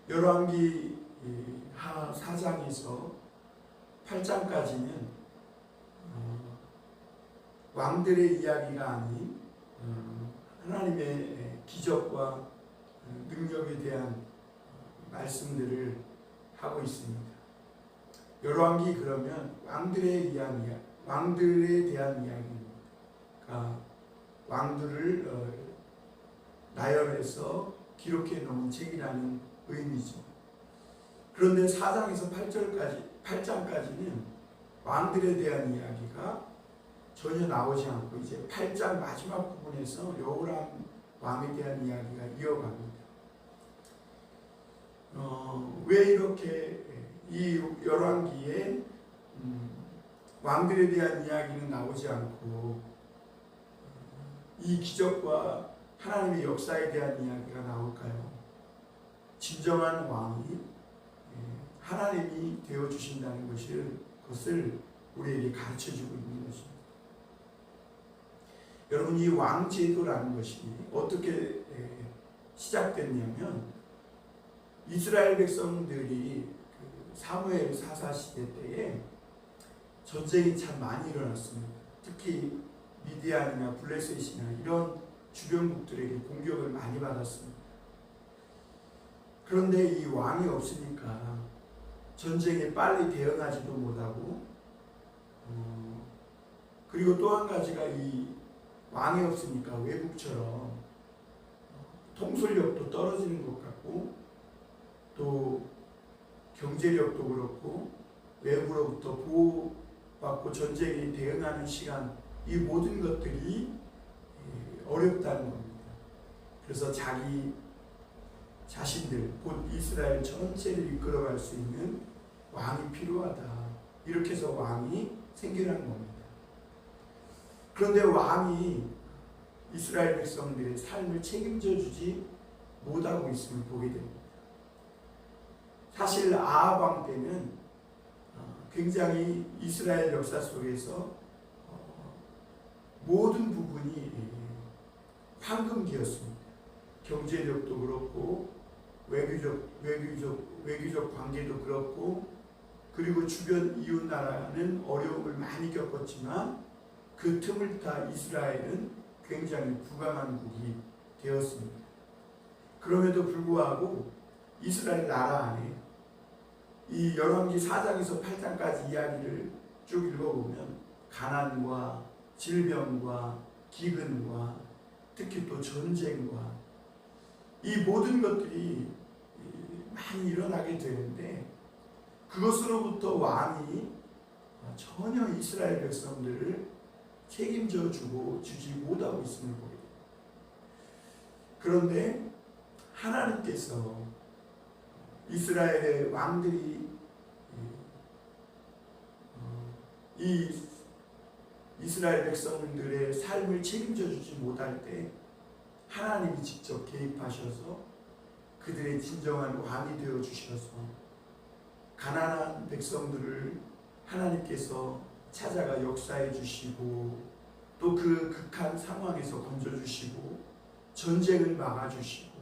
열왕기 4장에서 8장까지는 왕들의 이야기가 아닌 하나님의 기적과 능력에 대한 말씀들을 하고 있습니다. 열왕기 그러면 왕들에 대한 이야기입니다. 그러니까 왕들을 나열해서 기록해 놓은 책이라는 의미죠. 그런데 4장에서 8장까지는 왕들에 대한 이야기가 전혀 나오지 않고 이제 8장 마지막 부분에서 여호람 왕에 대한 이야기가 이어갑니다. 왜 이렇게 이 열왕기에 왕들에 대한 이야기는 나오지 않고 이 기적과 하나님의 역사에 대한 이야기가 나올까요? 진정한 왕이 하나님이 되어주신다는 것을 우리에게 가르쳐주고 있는 것입니다. 여러분, 이 왕제도라는 것이 어떻게 시작됐냐면 이스라엘 백성들이 사무엘 사사 시대 때에 전쟁이 참 많이 일어났습니다. 특히 미디안이나 블레셋이나 이런 주변국들에게 공격을 많이 받았습니다. 그런데 이 왕이 없으니까 전쟁에 빨리 대응하지도 못하고 그리고 또 한 가지가 이 왕이 없으니까 외국처럼 통솔력도 떨어지는 것 같고 또 경제력도 그렇고 외부로부터 보호받고 전쟁에 대응하는 시간, 이 모든 것들이 어렵다는 겁니다. 그래서 자기 자신들, 곧 이스라엘 전체를 이끌어갈 수 있는 왕이 필요하다. 이렇게 해서 왕이 생겨난 겁니다. 그런데 왕이 이스라엘 백성들의 삶을 책임져 주지 못하고 있음을 보게 됩니다. 사실 아합 왕 때는 굉장히 이스라엘 역사 속에서 모든 부분이 황금기였습니다. 경제력도 그렇고 외교적 관계도 그렇고 그리고 주변 이웃 나라는 어려움을 많이 겪었지만 그 틈을 타 이스라엘은 굉장히 부강한 국이 되었습니다. 그럼에도 불구하고 이스라엘 나라 안에 이 열왕기 4장에서 8장까지 이야기를 쭉 읽어보면 가난과 질병과 기근과 특히 또 전쟁과 이 모든 것들이 많이 일어나게 되는데 그것으로부터 왕이 전혀 이스라엘 백성들을 책임져 주지 못하고 있음을 보게 됩니다. 그런데 하나님께서 이스라엘의 왕들이 이 이스라엘 백성들의 삶을 책임져 주지 못할 때 하나님이 직접 개입하셔서 그들의 진정한 왕이 되어 주셔서 가난한 백성들을 하나님께서 찾아가 역사해 주시고 또 그 극한 상황에서 건져 주시고 전쟁을 막아 주시고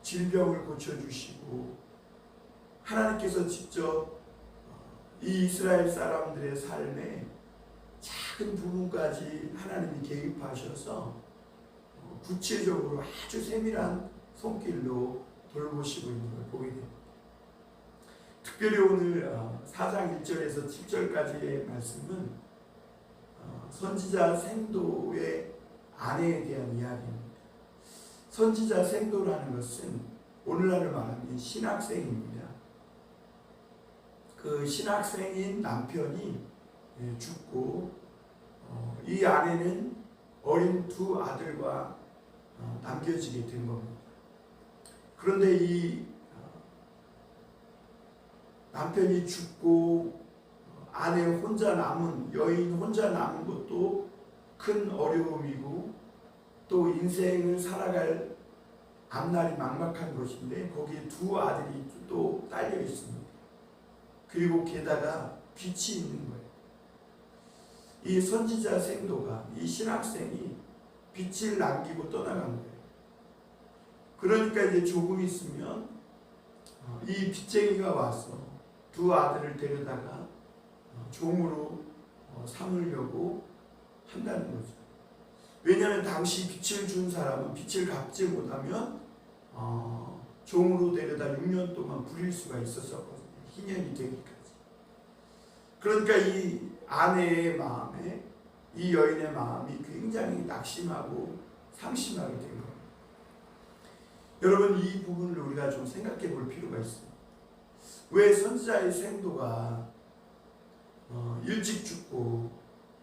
질병을 고쳐 주시고 하나님께서 직접 이 이스라엘 사람들의 삶에 작은 부분까지 하나님이 개입하셔서 구체적으로 아주 세밀한 손길로 돌보시고 있는 걸 보게 됩니다. 특별히 오늘 4장 1절에서 7절까지의 말씀은 선지자 생도의 아내에 대한 이야기입니다. 선지자 생도라는 것은 오늘날을 말하면 신학생입니다. 그 신학생인 남편이 죽고 이 아내는 어린 두 아들과 남겨지게 된 겁니다. 그런데 이 남편이 죽고 아내 혼자 남은 여인 혼자 남은 것도 큰 어려움이고 또 인생을 살아갈 앞날이 막막한 것인데 거기에 두 아들이 또 딸려 있습니다. 그리고 게다가 빛이 있는 거예요. 이 선지자 생도가 이 신학생이 빛을 남기고 떠나간 거예요. 그러니까 이제 조금 있으면 이 빚쟁이가 와서 두 아들을 데려다가 종으로 삼으려고 한다는 거죠. 왜냐하면 당시 빚을 준 사람은 빚을 갚지 못하면 종으로 데려다 6년 동안 부릴 수가 있었거든요. 희년이 되기까지. 그러니까 이 아내의 마음에, 이 여인의 마음이 굉장히 낙심하고 상심하게 된 겁니다. 여러분, 이 부분을 우리가 좀 생각해 볼 필요가 있습니다. 왜 선지자의 생도가 일찍 죽고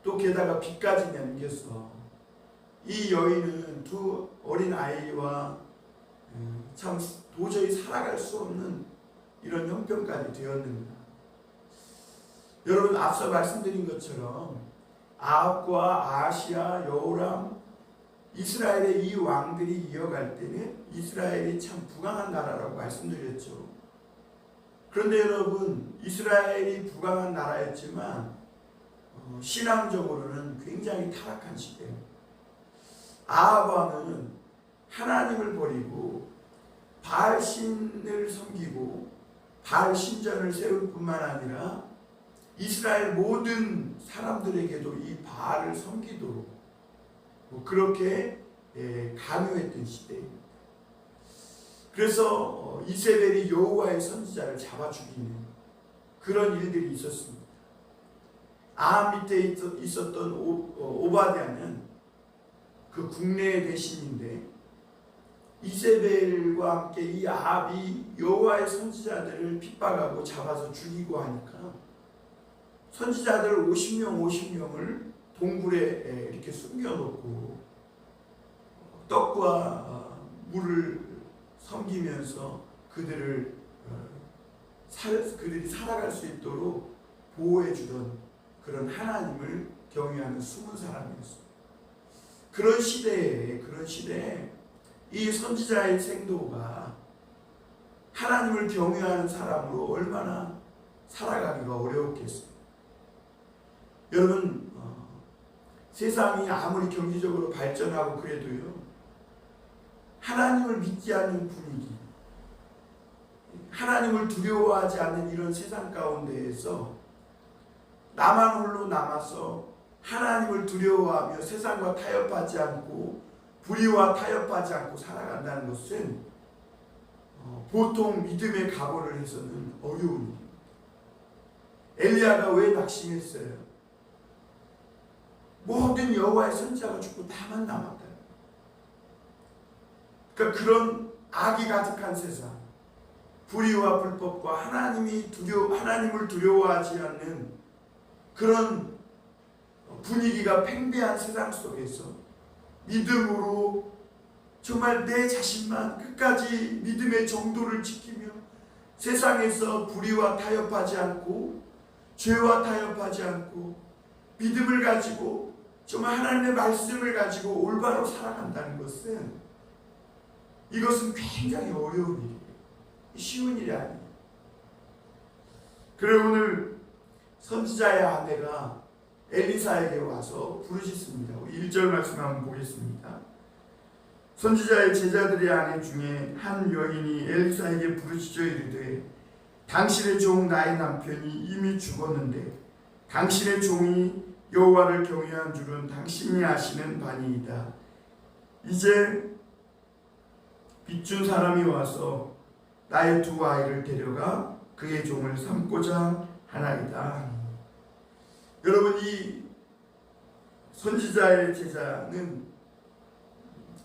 또 게다가 빚까지 남겨서 이 여인은 두 어린 아이와 참 도저히 살아갈 수 없는 이런 형편까지 되었는가? 여러분, 앞서 말씀드린 것처럼 아합과 아시아, 여호람, 이스라엘의 이 왕들이 이어갈 때는 이스라엘이 참 부강한 나라라고 말씀드렸죠. 그런데 여러분, 이스라엘이 부강한 나라였지만 신앙적으로는 굉장히 타락한 시대입니다. 아합 왕은 하나님을 버리고 바알 신을 섬기고 바알 신전을 세울 뿐만 아니라 이스라엘 모든 사람들에게도 이 바알을 섬기도록 그렇게 강요했던 시대입니다. 그래서 이세벨이 여호와의 선지자를 잡아 죽이는 그런 일들이 있었습니다. 아합 밑에 있었던 오바댜는 그 국내의 대신인데 이세벨과 함께 이 아합이 여호와의 선지자들을 핍박하고 잡아서 죽이고 하니까 선지자들 50명을 동굴에 이렇게 숨겨놓고 떡과 물을 섬기면서 그들이 살아갈 수 있도록 보호해주던 그런 하나님을 경외하는 숨은 사람이었습니다. 그런 시대에 이 선지자의 생도가 하나님을 경외하는 사람으로 얼마나 살아가기가 어려웠겠어요. 여러분, 세상이 아무리 경제적으로 발전하고 그래도요, 하나님을 믿지 않는 분위기, 하나님을 두려워하지 않는 이런 세상 가운데에서 나만 홀로 남아서 하나님을 두려워하며 세상과 타협하지 않고 불의와 타협하지 않고 살아간다는 것은 보통 믿음의 각오를 해서는 어려운 일입니다. 엘리야가 왜 낙심했어요? 모든 여호와의 선지자가 죽고 나만 남았다. 그러니까 그런 악이 가득한 세상, 불의와 불법과 하나님을 두려워하지 않는 그런 분위기가 팽배한 세상 속에서 믿음으로 정말 내 자신만 끝까지 믿음의 정도를 지키며 세상에서 불의와 타협하지 않고 죄와 타협하지 않고 믿음을 가지고 정말 하나님의 말씀을 가지고 올바로 살아간다는 것은 이것은 굉장히 어려운 일이에요. 쉬운 일이 아니에요. 그래 오늘 선지자의 아내가 엘리사에게 와서 부르짖습니다. 1절 말씀 한번 보겠습니다. 선지자의 제자들의 아내 중에 한 여인이 엘리사에게 부르짖어 이르되 당신의 종 나의 남편이 이미 죽었는데 당신의 종이 여호와를 경외한 줄은 당신이 아시는 바니이다. 이제 빚준 사람이 와서 나의 두 아이를 데려가 그의 종을 삼고자 하나이다. 여러분, 이 선지자의 제자는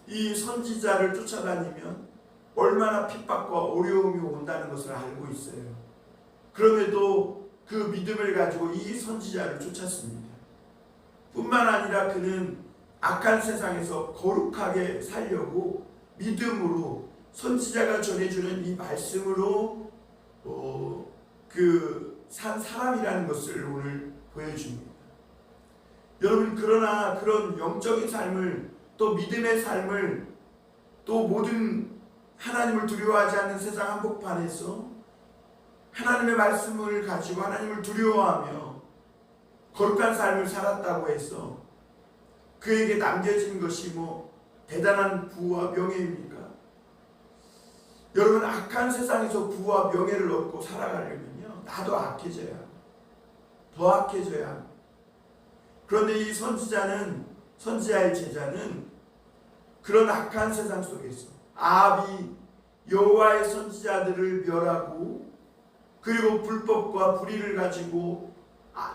이 선지자를 쫓아다니면 얼마나 핍박과 어려움이 온다는 것을 알고 있어요. 그럼에도 그 믿음을 가지고 이 선지자를 쫓았습니다. 뿐만 아니라 그는 악한 세상에서 거룩하게 살려고 믿음으로 선지자가 전해주는 이 말씀으로 산 사람이라는 것을 오늘 보여줍니다. 여러분, 그러나 그런 영적인 삶을 또 믿음의 삶을 또 모든 하나님을 두려워하지 않는 세상 한복판에서 하나님의 말씀을 가지고 하나님을 두려워하며 거룩한 삶을 살았다고 해서 그에게 남겨진 것이 대단한 부와 명예입니까? 여러분, 악한 세상에서 부와 명예를 얻고 살아가려면요, 나도 악해져야 합니다. 더 악해져야 합니다. 그런데 이 선지자의 제자는 그런 악한 세상 속에서 아합이 여호와의 선지자들을 멸하고, 그리고 불법과 불의를 가지고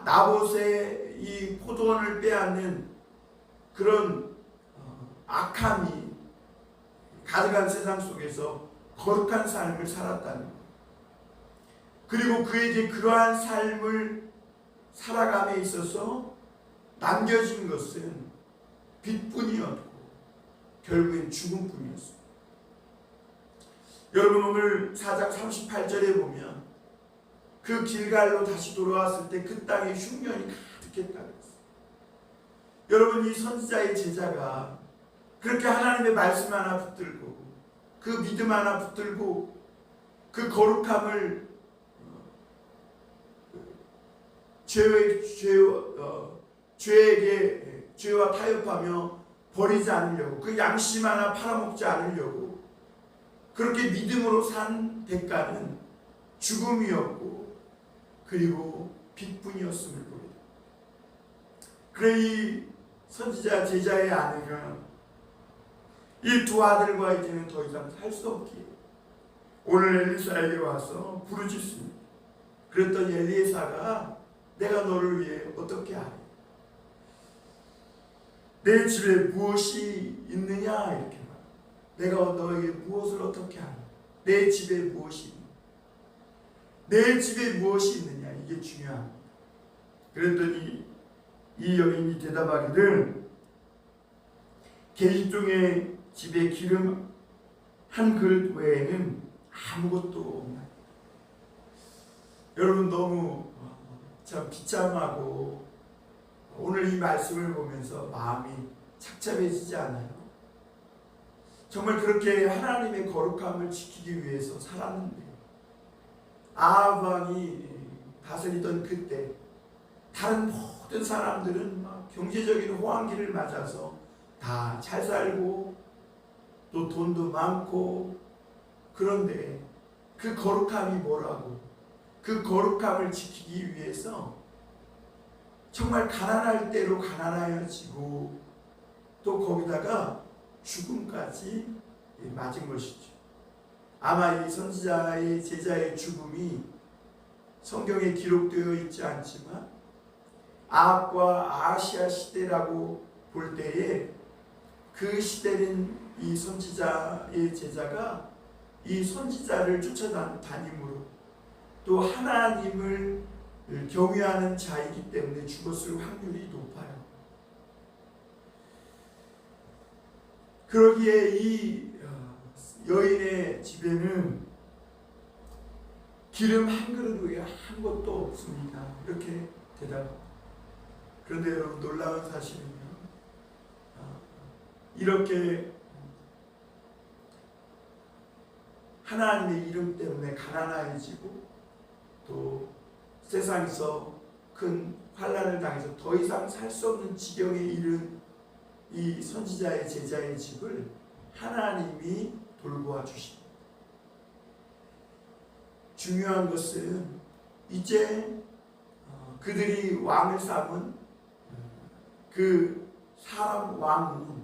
나봇의 이 포도원을 빼앗는 그런 악함이 가득한 세상 속에서 거룩한 삶을 살았다는 것. 그리고 그에게 그러한 삶을 살아감에 있어서 남겨진 것은 빚뿐이었고 결국엔 죽음뿐이었습니다. 여러분, 오늘 4장 38절에 보면 그 길갈로 다시 돌아왔을 때 그 땅에 흉년이 가득했다고 했어요. 여러분, 이 선지자의 제자가 그렇게 하나님의 말씀 하나 붙들고, 그 믿음 하나 붙들고, 그 거룩함을 죄와 타협하며 버리지 않으려고, 그 양심 하나 팔아먹지 않으려고 그렇게 믿음으로 산 대가는 죽음이었고 그리고 빚뿐이었음을 보입니다. 그래 이 선지자 제자의 아내가 이 두 아들과 이제는 더 이상 살 수 없기에 오늘 엘리사에게 와서 부르짖습니다. 그랬더니 엘리사가 내가 너를 위해 어떻게 하리? 내 집에 무엇이 있느냐? 이렇게 말합니다. 내가 너에게 무엇을 어떻게 하리? 내 집에 무엇이 있느냐? 내 집에 무엇이 있느냐? 이게 중요합니다. 그랬더니 이 여인이 대답하기를 계집종의 집에 기름 한 그릇 외에는 아무것도 없나. 여러분, 너무 참 비참하고 오늘 이 말씀을 보면서 마음이 착잡해지지 않아요? 정말 그렇게 하나님의 거룩함을 지키기 위해서 살았는데 아합 왕이 다스리던 그때 다른 모든 사람들은 막 경제적인 호황기를 맞아서 다 잘 살고 또 돈도 많고, 그런데 그 거룩함이 뭐라고? 그 거룩함을 지키기 위해서 정말 가난할 대로 가난하여지고 또 거기다가 죽음까지 맞은 것이죠. 아마 이 선지자의 제자의 죽음이 성경에 기록되어 있지 않지만 아합과 아시아 시대라고 볼 때에 그 시대는 이 선지자의 제자가 이 선지자를 쫓아다님으로 또 하나님을 경외하는 자이기 때문에 죽었을 확률이 높아요. 그러기에 이 여인의 집에는 기름 한 그릇 외에 아무것도 없습니다. 이렇게 대답합니다. 그런데 여러분, 놀라운 사실은요, 이렇게 하나님의 이름 때문에 가난해지고 또 세상에서 큰 환난을 당해서 더 이상 살 수 없는 지경에 이른 이 선지자의 제자의 집을 하나님이 돌보아 주십니다. 중요한 것은 이제 그들이 왕을 삼은 그 사람 왕은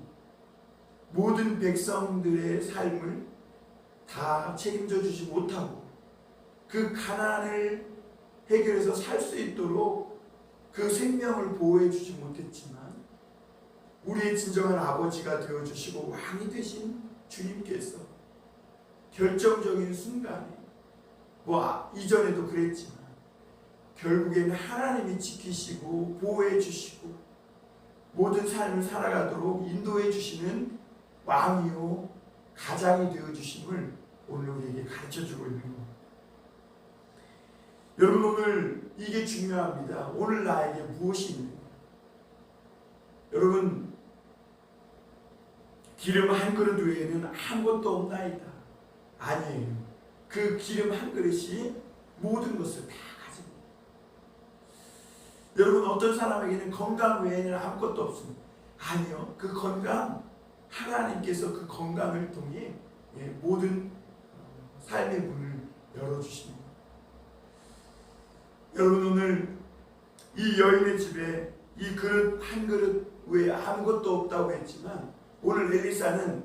모든 백성들의 삶을 다 책임져 주지 못하고 그 가난을 해결해서 살 수 있도록 그 생명을 보호해 주지 못했지만 우리의 진정한 아버지가 되어주시고 왕이 되신 주님께서 결정적인 순간에 이전에도 그랬지만 결국에는 하나님이 지키시고 보호해 주시고 모든 삶을 살아가도록 인도해 주시는 왕이요 가장이 되어 주심을 오늘 우리에게 가르쳐주고 있는 겁니다. 여러분, 오늘 이게 중요합니다. 오늘 나에게 무엇이 있느냐? 여러분, 기름 한 그릇 외에는 아무것도 없나이다. 아니에요. 그 기름 한 그릇이 모든 것을 다 가집니다. 여러분, 어떤 사람에게는 건강 외에는 아무것도 없습니다. 아니요. 그 건강, 하나님께서 그 건강을 통해 모든 삶의 문을 열어주십니다. 여러분, 오늘 이 여인의 집에 이 그릇 한 그릇 외에 아무것도 없다고 했지만 오늘 엘리사는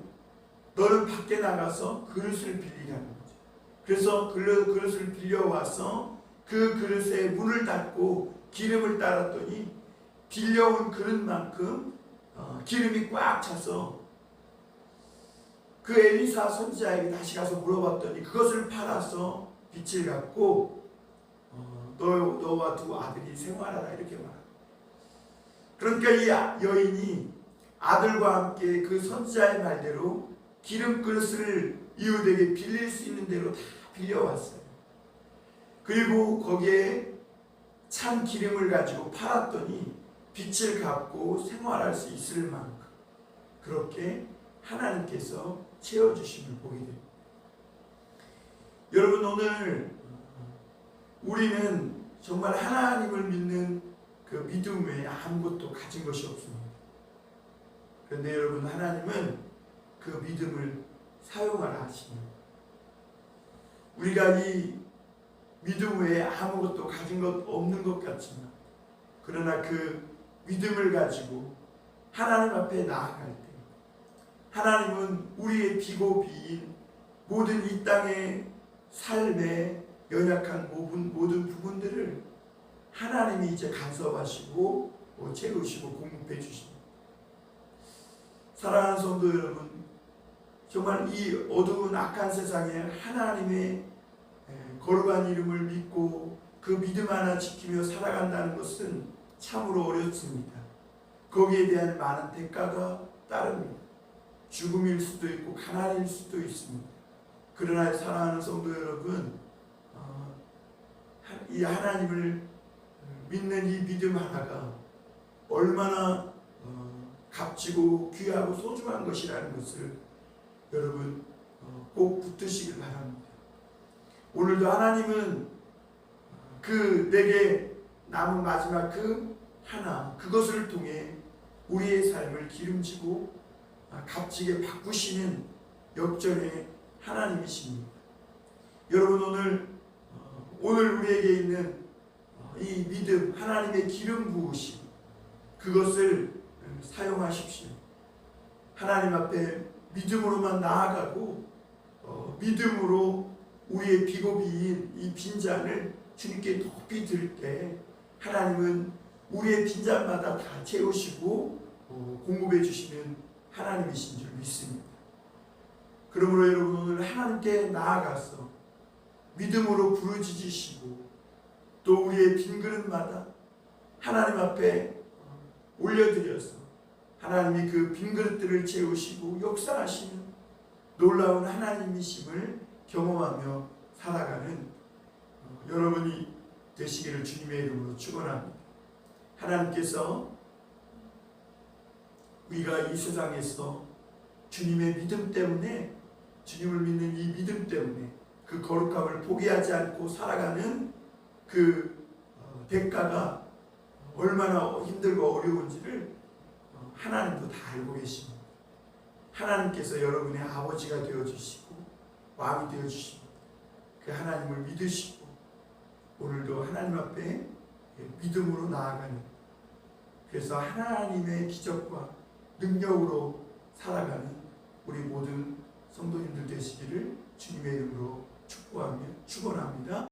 너는 밖에 나가서 그릇을 빌리라는 거죠. 그래서 그릇을 빌려와서 그 그릇에 문을 닫고 기름을 따랐더니 빌려온 그릇만큼 기름이 꽉 차서 그 엘리사 선지자에게 다시 가서 물어봤더니 그것을 팔아서 빚을 갚고 너와 두 아들이 생활하라 이렇게 말합니다. 그러니까 이 여인이 아들과 함께 그 선지자의 말대로 기름 그릇을 이웃에게 빌릴 수 있는 대로 다 빌려왔어요. 그리고 거기에 찬 기름을 가지고 팔았더니 빚을 갚고 생활할 수 있을 만큼 그렇게 하나님께서 채워주심을 보게 됩니다. 여러분, 오늘 우리는 정말 하나님을 믿는 그 믿음 외에 아무것도 가진 것이 없습니다. 그런데 여러분, 하나님은 그 믿음을 사용하라 하십니다. 우리가 이 믿음 외에 아무것도 가진 것 없는 것 같지만 그러나 그 믿음을 가지고 하나님 앞에 나아갈 때 하나님은 우리의 비고비인 모든 이 땅의 삶의 연약한 모든 부분들을 하나님이 이제 간섭하시고 채우시고 공급해 주십니다. 사랑하는 성도 여러분, 정말 이 어두운 악한 세상에 하나님의 거룩한 이름을 믿고 그 믿음 하나 지키며 살아간다는 것은 참으로 어렵습니다. 거기에 대한 많은 대가가 따릅니다. 죽음일 수도 있고 가난일 수도 있습니다. 그러나 사랑하는 성도 여러분, 이 하나님을 믿는 이 믿음 하나가 얼마나 값지고 귀하고 소중한 것이라는 것을 여러분 꼭 붙드시길 바랍니다. 오늘도 하나님은 그 내게 남은 마지막 그 하나, 그것을 통해 우리의 삶을 기름지고 값지게 바꾸시는 역전의 하나님이십니다. 여러분, 오늘 우리에게 있는 이 믿음, 하나님의 기름 부으심, 그것을 사용하십시오. 하나님 앞에 믿음으로만 나아가고 믿음으로 우리의 비고비인 이 빈잔을 주님께 높이 들 때 하나님은 우리의 빈잔마다 다 채우시고 공급해 주시는 하나님이신 줄 믿습니다. 그러므로 여러분, 오늘 하나님께 나아가서 믿음으로 부르짖으시고 또 우리의 빈 그릇마다 하나님 앞에 올려드려서 하나님이 그 빈 그릇들을 채우시고 역사하시는 놀라운 하나님이심을 경험하며 살아가는 여러분이 되시기를 주님의 이름으로 축원합니다. 하나님께서 우리가 이 세상에서 주님의 믿음 때문에, 주님을 믿는 이 믿음 때문에 그 거룩함을 포기하지 않고 살아가는 그 대가가 얼마나 힘들고 어려운지를 하나님도 다 알고 계십니다. 하나님께서 여러분의 아버지가 되어주시고 왕이 되어주시고 그 하나님을 믿으시고 오늘도 하나님 앞에 믿음으로 나아가는, 그래서 하나님의 기적과 능력으로 살아가는 우리 모든 성도님들 되시기를 주님의 이름으로 축복하며 축원합니다.